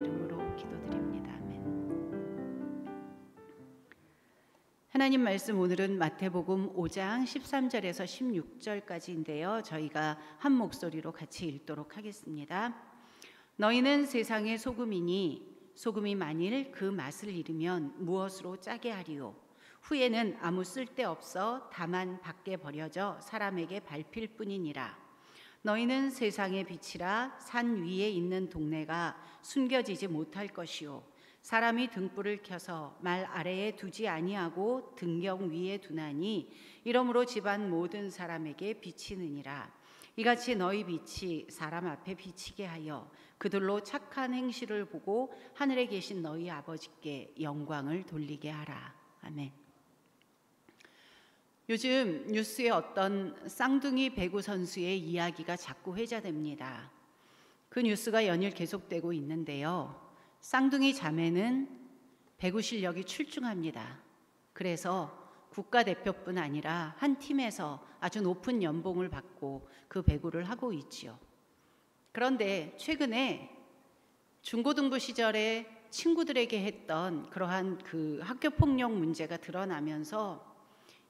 이름으로 기도드립니다. 아멘. 하나님 말씀 오늘은 마태복음 5장 13절에서 16절까지인데요. 저희가 한 목소리로 같이 읽도록 하겠습니다. 너희는 세상의 소금이니 소금이 만일 그 맛을 잃으면 무엇으로 짜게 하리요? 후에는 아무 쓸데없어 다만 밖에 버려져 사람에게 밟힐 뿐이니라. 너희는 세상의 빛이라. 산 위에 있는 동네가 숨겨지지 못할 것이요 사람이 등불을 켜서 말 아래에 두지 아니하고 등경 위에 두나니 이러므로 집안 모든 사람에게 비치느니라. 이같이 너희 빛이 사람 앞에 비치게 하여 그들로 착한 행실을 보고 하늘에 계신 너희 아버지께 영광을 돌리게 하라. 아멘. 요즘 뉴스에 어떤 쌍둥이 배구 선수의 이야기가 자꾸 회자됩니다. 그 뉴스가 연일 계속되고 있는데요. 쌍둥이 자매는 배구 실력이 출중합니다. 그래서 국가대표뿐 아니라 한 팀에서 아주 높은 연봉을 받고 그 배구를 하고 있지요. 그런데 최근에 중고등부 시절에 친구들에게 했던 그러한 그 학교 폭력 문제가 드러나면서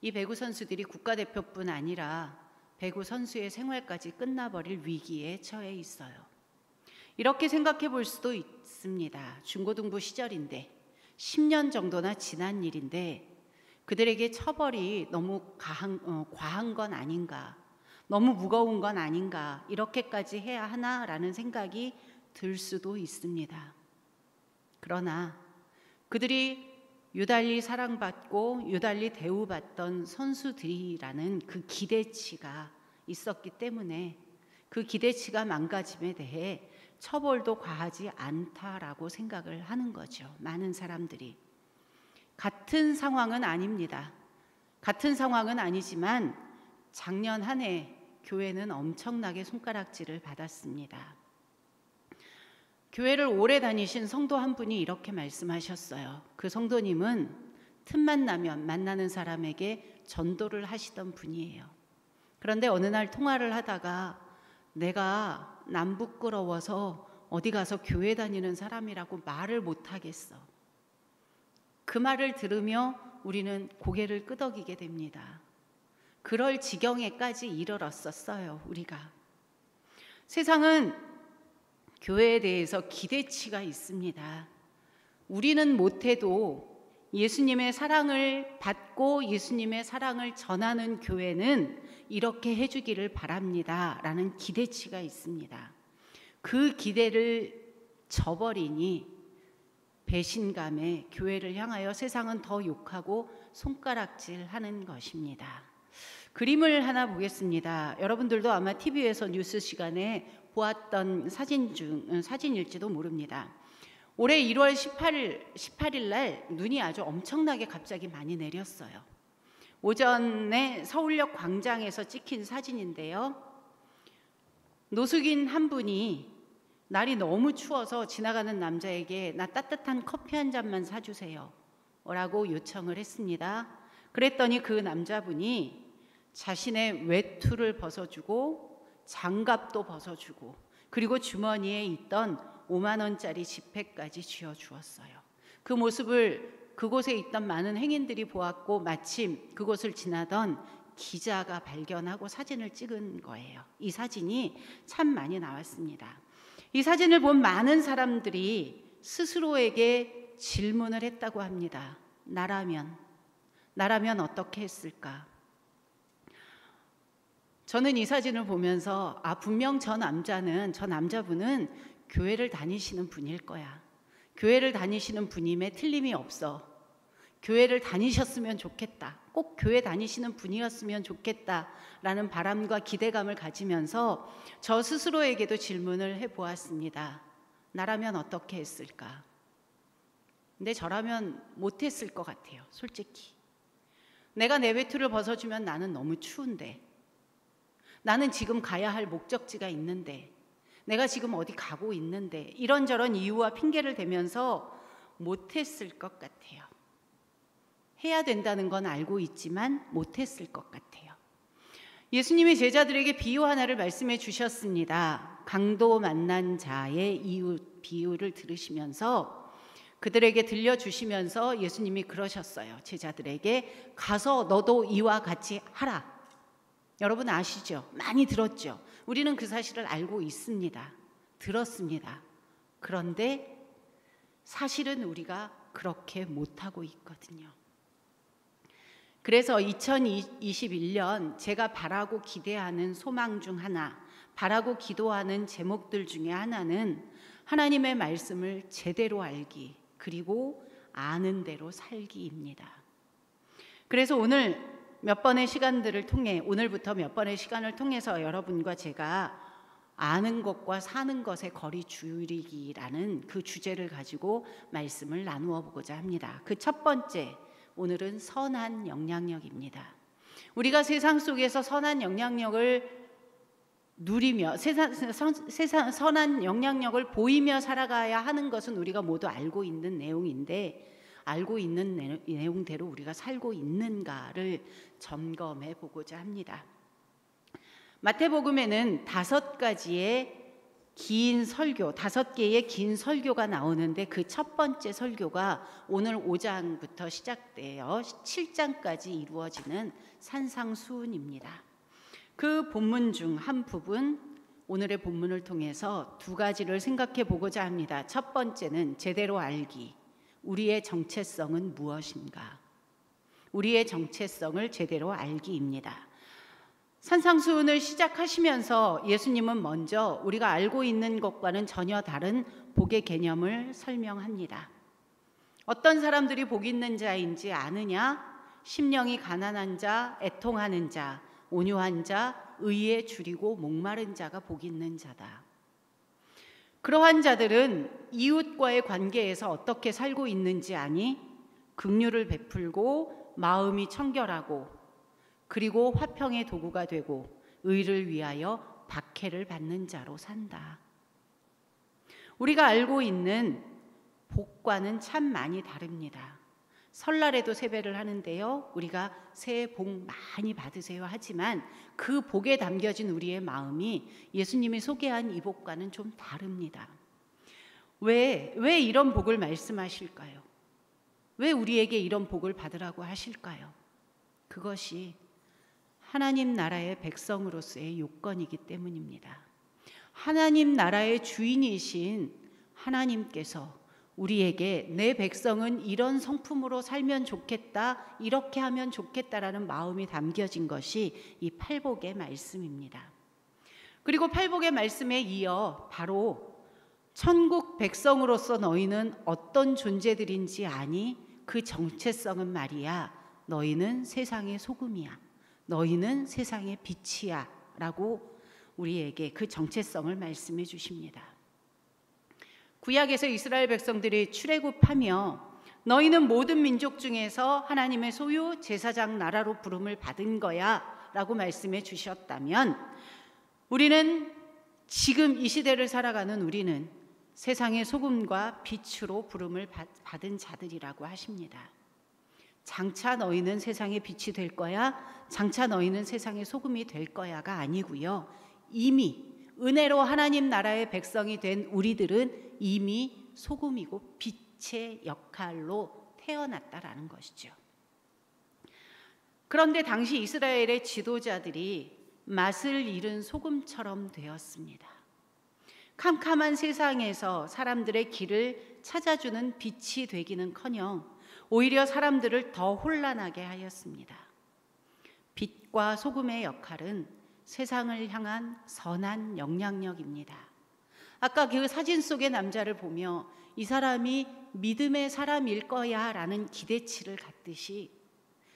이 배구 선수들이 국가대표뿐 아니라 배구 선수의 생활까지 끝나버릴 위기에 처해 있어요. 이렇게 생각해 볼 수도 있습니다. 중고등부 시절인데 10년 정도나 지난 일인데 그들에게 처벌이 너무 과한 건 아닌가, 너무 무거운 건 아닌가, 이렇게까지 해야 하나라는 생각이 들 수도 있습니다. 그러나 그들이 유달리 사랑받고 유달리 대우받던 선수들이라는 그 기대치가 있었기 때문에 그 기대치가 망가짐에 대해 처벌도 과하지 않다라고 생각을 하는 거죠. 많은 사람들이. 같은 상황은 아닙니다. 같은 상황은 아니지만 작년 한 해 교회는 엄청나게 손가락질을 받았습니다. 교회를 오래 다니신 성도 한 분이 이렇게 말씀하셨어요. 그 성도님은 틈만 나면 만나는 사람에게 전도를 하시던 분이에요. 그런데 어느 날 통화를 하다가 내가 남 부끄러워서 어디 가서 교회 다니는 사람이라고 말을 못하겠어. 그 말을 들으며 우리는 고개를 끄덕이게 됩니다. 그럴 지경에까지 이르렀었어요, 우리가. 세상은 교회에 대해서 기대치가 있습니다. 우리는 못해도 예수님의 사랑을 받고 예수님의 사랑을 전하는 교회는 이렇게 해주기를 바랍니다 라는 기대치가 있습니다. 그 기대를 저버리니 배신감에 교회를 향하여 세상은 더 욕하고 손가락질하는 것입니다. 그림을 하나 보겠습니다. 여러분들도 아마 TV에서 뉴스 시간에 보았던 사진일지도 모릅니다. 올해 1월 18일 날 눈이 아주 엄청나게 갑자기 많이 내렸어요. 오전에 서울역 광장에서 찍힌 사진인데요. 노숙인 한 분이 날이 너무 추워서 지나가는 남자에게 나 따뜻한 커피 한 잔만 사주세요 라고 요청을 했습니다. 그랬더니 그 남자분이 자신의 외투를 벗어주고 장갑도 벗어주고 그리고 주머니에 있던 5만 원짜리 지폐까지 쥐어주었어요. 그 모습을 그곳에 있던 많은 행인들이 보았고 마침 그곳을 지나던 기자가 발견하고 사진을 찍은 거예요. 이 사진이 참 많이 나왔습니다. 이 사진을 본 많은 사람들이 스스로에게 질문을 했다고 합니다. 나라면 어떻게 했을까? 저는 이 사진을 보면서 분명 저 남자분은 교회를 다니시는 분일 거야. 교회를 다니시는 분임에 틀림이 없어. 교회를 다니셨으면 좋겠다. 꼭 교회 다니시는 분이었으면 좋겠다라는 바람과 기대감을 가지면서 저 스스로에게도 질문을 해보았습니다. 나라면 어떻게 했을까? 근데 저라면 못했을 것 같아요. 솔직히. 내가 내 외투를 벗어주면 나는 너무 추운데, 나는 지금 가야 할 목적지가 있는데, 내가 지금 어디 가고 있는데, 이런저런 이유와 핑계를 대면서 못했을 것 같아요. 해야 된다는 건 알고 있지만 못했을 것 같아요. 예수님이 제자들에게 비유 하나를 말씀해 주셨습니다. 강도 만난 자의 이웃 그 비유를 들으시면서 그들에게 들려주시면서 예수님이 그러셨어요. 제자들에게 가서 너도 이와 같이 하라. 여러분 아시죠? 많이 들었죠? 우리는 그 사실을 알고 있습니다. 들었습니다. 그런데 사실은 우리가 그렇게 못하고 있거든요. 그래서 2021년 제가 바라고 기대하는 소망 중 하나, 바라고 기도하는 제목들 중에 하나는 하나님의 말씀을 제대로 알기, 그리고 아는 대로 살기입니다. 그래서 오늘 몇 번의 시간들을 통해, 오늘부터 몇 번의 시간을 통해서 여러분과 제가 아는 것과 사는 것의 거리 줄이기라는 그 주제를 가지고 말씀을 나누어 보고자 합니다. 그 첫 번째, 오늘은 선한 영향력입니다. 우리가 세상 속에서 선한 영향력을 누리며 선한 영향력을 보이며 살아가야 하는 것은 우리가 모두 알고 있는 내용인데, 알고 있는 내용대로 우리가 살고 있는가를 점검해 보고자 합니다. 마태복음에는 5개의 긴 설교가 나오는데 그 첫 번째 설교가 오늘 5장부터 시작되어 7장까지 이루어지는 산상수훈입니다. 그 본문 중 한 부분, 오늘의 본문을 통해서 2가지를 생각해 보고자 합니다. 첫 번째는 제대로 알기, 우리의 정체성은 무엇인가? 우리의 정체성을 제대로 알기입니다. 산상수훈을 시작하시면서 예수님은 먼저 우리가 알고 있는 것과는 전혀 다른 복의 개념을 설명합니다. 어떤 사람들이 복 있는 자인지 아느냐? 심령이 가난한 자, 애통하는 자, 온유한 자, 의에 줄이고 목마른 자가 복 있는 자다. 그러한 자들은 이웃과의 관계에서 어떻게 살고 있는지 아니? 긍휼을 베풀고 마음이 청결하고 그리고 화평의 도구가 되고 의를 위하여 박해를 받는 자로 산다. 우리가 알고 있는 복과는 참 많이 다릅니다. 설날에도 세배를 하는데요, 우리가 새해 복 많이 받으세요 하지만 그 복에 담겨진 우리의 마음이 예수님이 소개한 이 복과는 좀 다릅니다. 왜 이런 복을 말씀하실까요? 왜 우리에게 이런 복을 받으라고 하실까요? 그것이 하나님 나라의 백성으로서의 요건이기 때문입니다. 하나님 나라의 주인이신 하나님께서 우리에게 내 백성은 이런 성품으로 살면 좋겠다, 이렇게 하면 좋겠다라는 마음이 담겨진 것이 이 팔복의 말씀입니다. 그리고 팔복의 말씀에 이어 바로 천국 백성으로서 너희는 어떤 존재들인지 아니? 그 정체성은 말이야, 너희는 세상의 소금이야, 너희는 세상의 빛이야 라고 우리에게 그 정체성을 말씀해 주십니다. 구약에서 이스라엘 백성들이 출애굽하며 너희는 모든 민족 중에서 하나님의 소유 제사장 나라로 부름을 받은 거야 라고 말씀해 주셨다면, 우리는 지금 이 시대를 살아가는 우리는 세상의 소금과 빛으로 부름을 받은 자들이라고 하십니다. 장차 너희는 세상의 빛이 될 거야, 장차 너희는 세상의 소금이 될 거야가 아니고요, 이미 은혜로 하나님 나라의 백성이 된 우리들은 이미 소금이고 빛의 역할로 태어났다라는 것이죠. 그런데 당시 이스라엘의 지도자들이 맛을 잃은 소금처럼 되었습니다. 캄캄한 세상에서 사람들의 길을 찾아주는 빛이 되기는커녕 오히려 사람들을 더 혼란하게 하였습니다. 빛과 소금의 역할은 세상을 향한 선한 영향력입니다. 아까 그 사진 속의 남자를 보며 이 사람이 믿음의 사람일 거야 라는 기대치를 갖듯이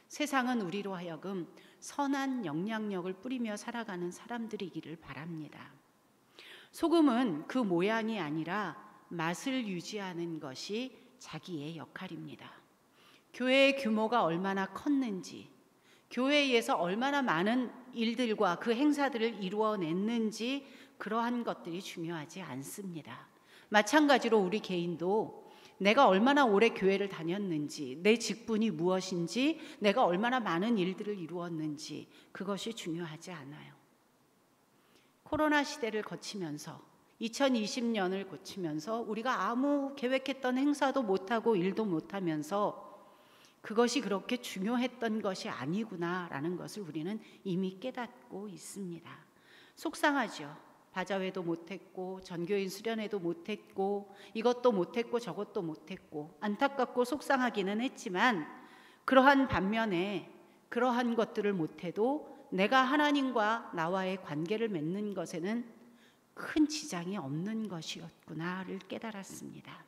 세상은 우리로 하여금 선한 영향력을 뿌리며 살아가는 사람들이기를 바랍니다. 소금은 그 모양이 아니라 맛을 유지하는 것이 자기의 역할입니다. 교회의 규모가 얼마나 컸는지, 교회에서 얼마나 많은 일들과 그 행사들을 이루어냈는지, 그러한 것들이 중요하지 않습니다. 마찬가지로 우리 개인도 내가 얼마나 오래 교회를 다녔는지, 내 직분이 무엇인지, 내가 얼마나 많은 일들을 이루었는지, 그것이 중요하지 않아요. 코로나 시대를 거치면서 2020년을 거치면서 우리가 아무 계획했던 행사도 못하고 일도 못하면서 그것이 그렇게 중요했던 것이 아니구나라는 것을 우리는 이미 깨닫고 있습니다. 속상하죠. 바자회도 못했고 전교인 수련회도 못했고 이것도 못했고 저것도 못했고 안타깝고 속상하기는 했지만 그러한 반면에 그러한 것들을 못해도 내가 하나님과 나와의 관계를 맺는 것에는 큰 지장이 없는 것이었구나를 깨달았습니다.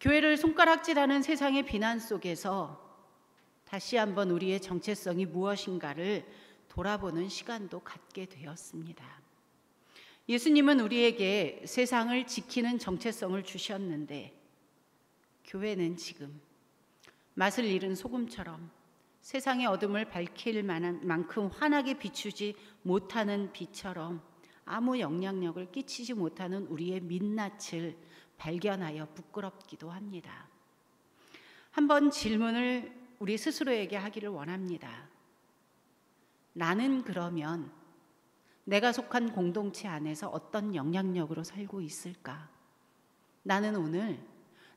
교회를 손가락질하는 세상의 비난 속에서 다시 한번 우리의 정체성이 무엇인가를 돌아보는 시간도 갖게 되었습니다. 예수님은 우리에게 세상을 지키는 정체성을 주셨는데 교회는 지금 맛을 잃은 소금처럼 세상의 어둠을 밝힐 만큼 환하게 비추지 못하는 빛처럼 아무 영향력을 끼치지 못하는 우리의 민낯을 발견하여 부끄럽기도 합니다. 한번 질문을 우리 스스로에게 하기를 원합니다. 나는 그러면 내가 속한 공동체 안에서 어떤 영향력으로 살고 있을까? 나는 오늘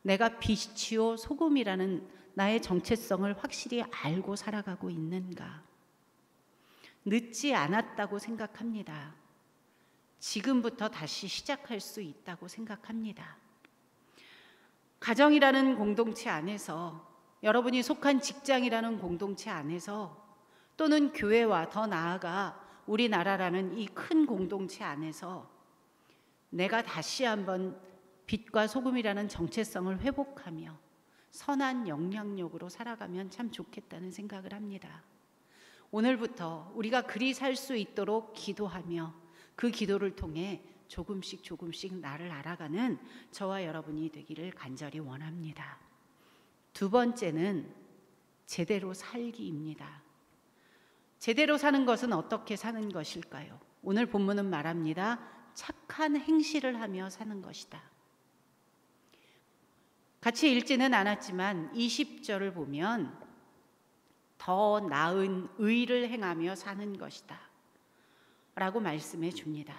내가 빛이요 소금이라는 나의 정체성을 확실히 알고 살아가고 있는가? 늦지 않았다고 생각합니다. 지금부터 다시 시작할 수 있다고 생각합니다. 가정이라는 공동체 안에서, 여러분이 속한 직장이라는 공동체 안에서, 또는 교회와 더 나아가 우리나라라는 이 큰 공동체 안에서 내가 다시 한번 빛과 소금이라는 정체성을 회복하며 선한 영향력으로 살아가면 참 좋겠다는 생각을 합니다. 오늘부터 우리가 그리 살 수 있도록 기도하며 그 기도를 통해 조금씩 나를 알아가는 저와 여러분이 되기를 간절히 원합니다. 두 번째는 제대로 살기입니다. 제대로 사는 것은 어떻게 사는 것일까요? 오늘 본문은 말합니다. 착한 행실을 하며 사는 것이다. 같이 읽지는 않았지만 20절을 보면 더 나은 의를 행하며 사는 것이다 라고 말씀해 줍니다.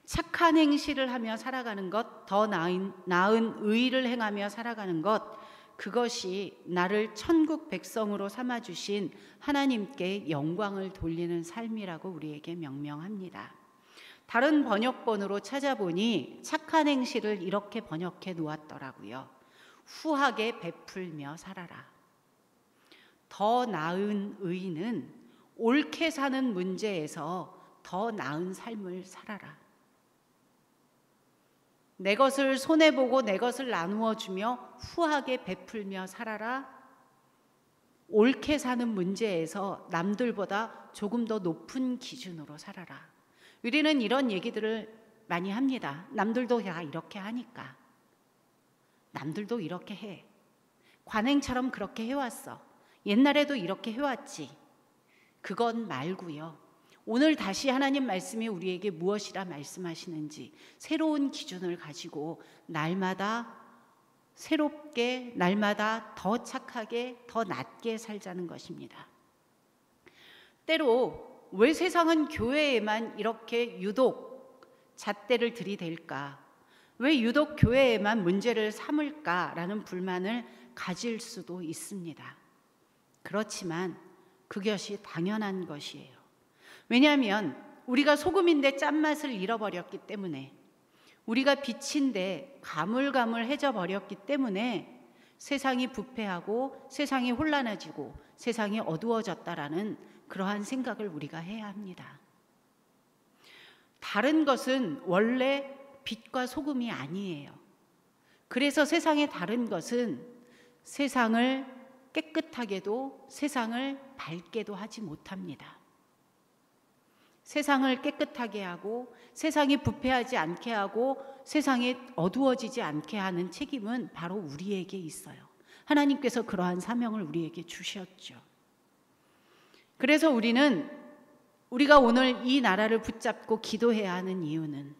착한 행실을 하며 살아가는 것, 더 나은 의를 행하며 살아가는 것, 그것이 나를 천국 백성으로 삼아주신 하나님께 영광을 돌리는 삶이라고 우리에게 명명합니다. 다른 번역본으로 찾아보니 착한 행실을 이렇게 번역해 놓았더라고요. 후하게 베풀며 살아라. 더 나은 의는 옳게 사는 문제에서 더 나은 삶을 살아라. 내 것을 손해보고 내 것을 나누어 주며 후하게 베풀며 살아라. 옳게 사는 문제에서 남들보다 조금 더 높은 기준으로 살아라. 우리는 이런 얘기들을 많이 합니다. 남들도 다 이렇게 하니까. 남들도 이렇게 해. 관행처럼 그렇게 해왔어. 옛날에도 이렇게 해왔지. 그건 말고요. 오늘 다시 하나님 말씀이 우리에게 무엇이라 말씀하시는지 새로운 기준을 가지고 날마다 새롭게, 날마다 더 착하게, 더 낫게 살자는 것입니다. 때로 왜 세상은 교회에만 이렇게 유독 잣대를 들이댈까? 왜 유독 교회에만 문제를 삼을까라는 불만을 가질 수도 있습니다. 그렇지만 그것이 당연한 것이에요. 왜냐하면 우리가 소금인데 짠맛을 잃어버렸기 때문에, 우리가 빛인데 가물가물해져 버렸기 때문에 세상이 부패하고 세상이 혼란해지고 세상이 어두워졌다라는 그러한 생각을 우리가 해야 합니다. 다른 것은 원래 빛과 소금이 아니에요. 그래서 세상의 다른 것은 세상을 깨끗하게도 세상을 밝게도 하지 못합니다. 세상을 깨끗하게 하고 세상이 부패하지 않게 하고 세상이 어두워지지 않게 하는 책임은 바로 우리에게 있어요. 하나님께서 그러한 사명을 우리에게 주셨죠. 그래서 우리가 오늘 이 나라를 붙잡고 기도해야 하는 이유는,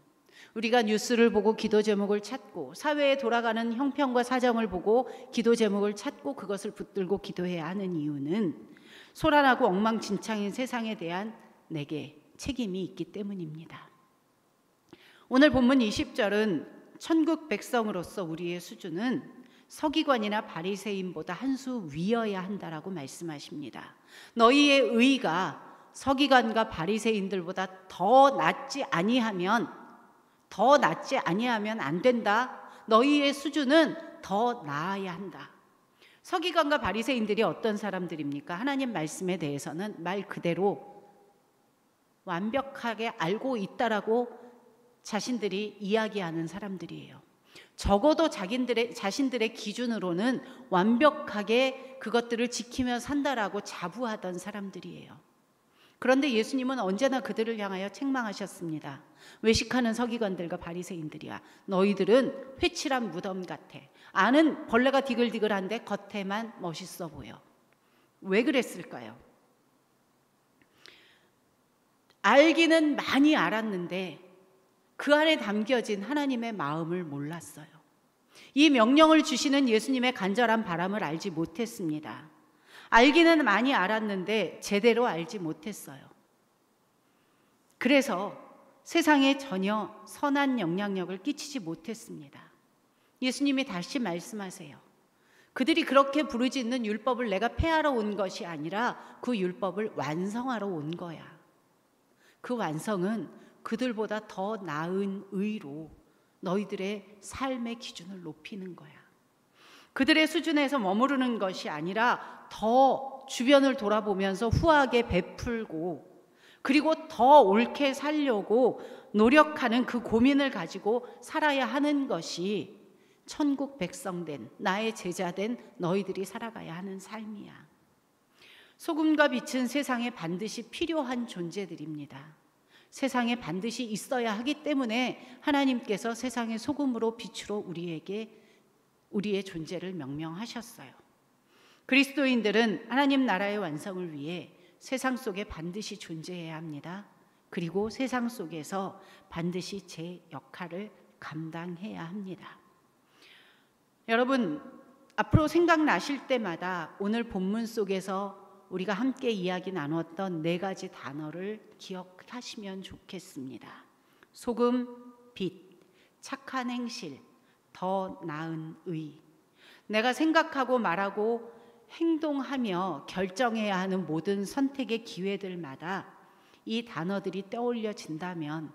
우리가 뉴스를 보고 기도 제목을 찾고 사회에 돌아가는 형편과 사정을 보고 기도 제목을 찾고 그것을 붙들고 기도해야 하는 이유는 소란하고 엉망진창인 세상에 대한 내게 책임이 있기 때문입니다. 오늘 본문 20절은 천국 백성으로서 우리의 수준은 서기관이나 바리새인보다 한 수 위여야 한다라고 말씀하십니다. 너희의 의가 서기관과 바리새인들보다 더 낫지 아니하면 안 된다. 너희의 수준은 더 나아야 한다. 서기관과 바리새인들이 어떤 사람들입니까? 하나님 말씀에 대해서는 말 그대로 완벽하게 알고 있다라고 자신들이 이야기하는 사람들이에요. 적어도 자신들의 기준으로는 완벽하게 그것들을 지키며 산다라고 자부하던 사람들이에요. 그런데 예수님은 언제나 그들을 향하여 책망하셨습니다. 외식하는 서기관들과 바리새인들이야, 너희들은 회칠한 무덤 같아. 안은 벌레가 디글디글한데 겉에만 멋있어 보여. 왜 그랬을까요? 알기는 많이 알았는데 그 안에 담겨진 하나님의 마음을 몰랐어요. 이 명령을 주시는 예수님의 간절한 바람을 알지 못했습니다. 알기는 많이 알았는데 제대로 알지 못했어요. 그래서 세상에 전혀 선한 영향력을 끼치지 못했습니다. 예수님이 다시 말씀하세요. 그들이 그렇게 부르짖는 율법을 내가 폐하러 온 것이 아니라 그 율법을 완성하러 온 거야. 그 완성은 그들보다 더 나은 의로 너희들의 삶의 기준을 높이는 거야. 그들의 수준에서 머무르는 것이 아니라 더 주변을 돌아보면서 후하게 베풀고, 그리고 더 옳게 살려고 노력하는 그 고민을 가지고 살아야 하는 것이 천국 백성된 나의 제자된 너희들이 살아가야 하는 삶이야. 소금과 빛은 세상에 반드시 필요한 존재들입니다. 세상에 반드시 있어야 하기 때문에 하나님께서 세상의 소금으로 빛으로 우리의 존재를 명명하셨어요. 그리스도인들은 하나님 나라의 완성을 위해 세상 속에 반드시 존재해야 합니다. 그리고 세상 속에서 반드시 제 역할을 감당해야 합니다. 여러분, 앞으로 생각나실 때마다 오늘 본문 속에서 우리가 함께 이야기 나눴던 4가지 단어를 기억하시면 좋겠습니다. 소금, 빛, 착한 행실, 더 나은 의. 내가 생각하고 말하고 행동하며 결정해야 하는 모든 선택의 기회들마다 이 단어들이 떠올려진다면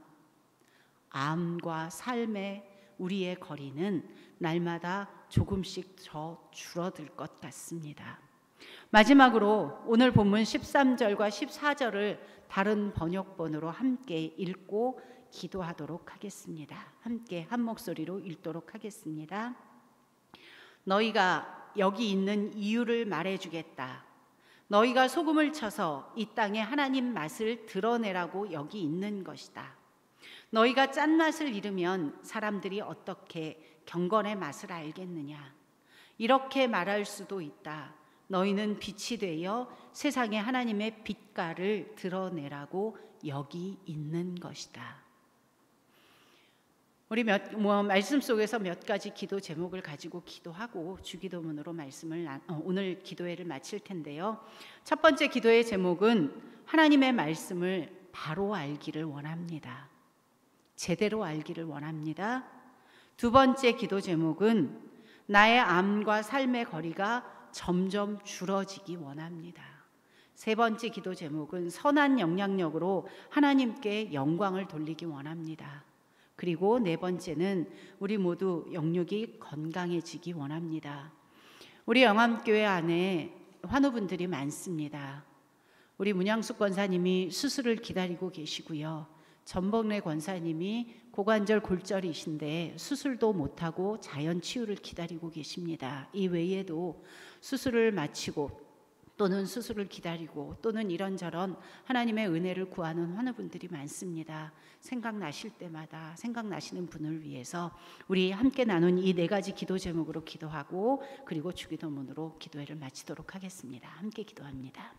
암과 삶의 우리의 거리는 날마다 조금씩 더 줄어들 것 같습니다. 마지막으로 오늘 본문 13절과 14절을 다른 번역본으로 함께 읽고 기도하도록 하겠습니다. 함께 한 목소리로 읽도록 하겠습니다. 너희가 여기 있는 이유를 말해주겠다. 너희가 소금을 쳐서 이 땅에 하나님 맛을 드러내라고 여기 있는 것이다. 너희가 짠맛을 잃으면 사람들이 어떻게 경건의 맛을 알겠느냐. 이렇게 말할 수도 있다. 너희는 빛이 되어 세상에 하나님의 빛깔을 드러내라고 여기 있는 것이다. 우리 말씀 속에서 몇 가지 기도 제목을 가지고 기도하고 주기도문으로 오늘 기도회를 마칠 텐데요. 첫 번째 기도의 제목은 하나님의 말씀을 바로 알기를 원합니다. 제대로 알기를 원합니다. 두 번째 기도 제목은 나의 암과 삶의 거리가 점점 줄어지기 원합니다. 세 번째 기도 제목은 선한 영향력으로 하나님께 영광을 돌리기 원합니다. 그리고 네 번째는 우리 모두 영육이 건강해지기 원합니다. 우리 영암교회 안에 환우분들이 많습니다. 우리 문양숙 권사님이 수술을 기다리고 계시고요. 전복래 권사님이 고관절 골절이신데 수술도 못하고 자연 치유를 기다리고 계십니다. 이 외에도 수술을 마치고 또는 수술을 기다리고 또는 이런저런 하나님의 은혜를 구하는 환우분들이 많습니다. 생각나실 때마다 생각나시는 분을 위해서 우리 함께 나눈 이 4가지 기도 제목으로 기도하고 그리고 주기도문으로 기도회를 마치도록 하겠습니다. 함께 기도합니다.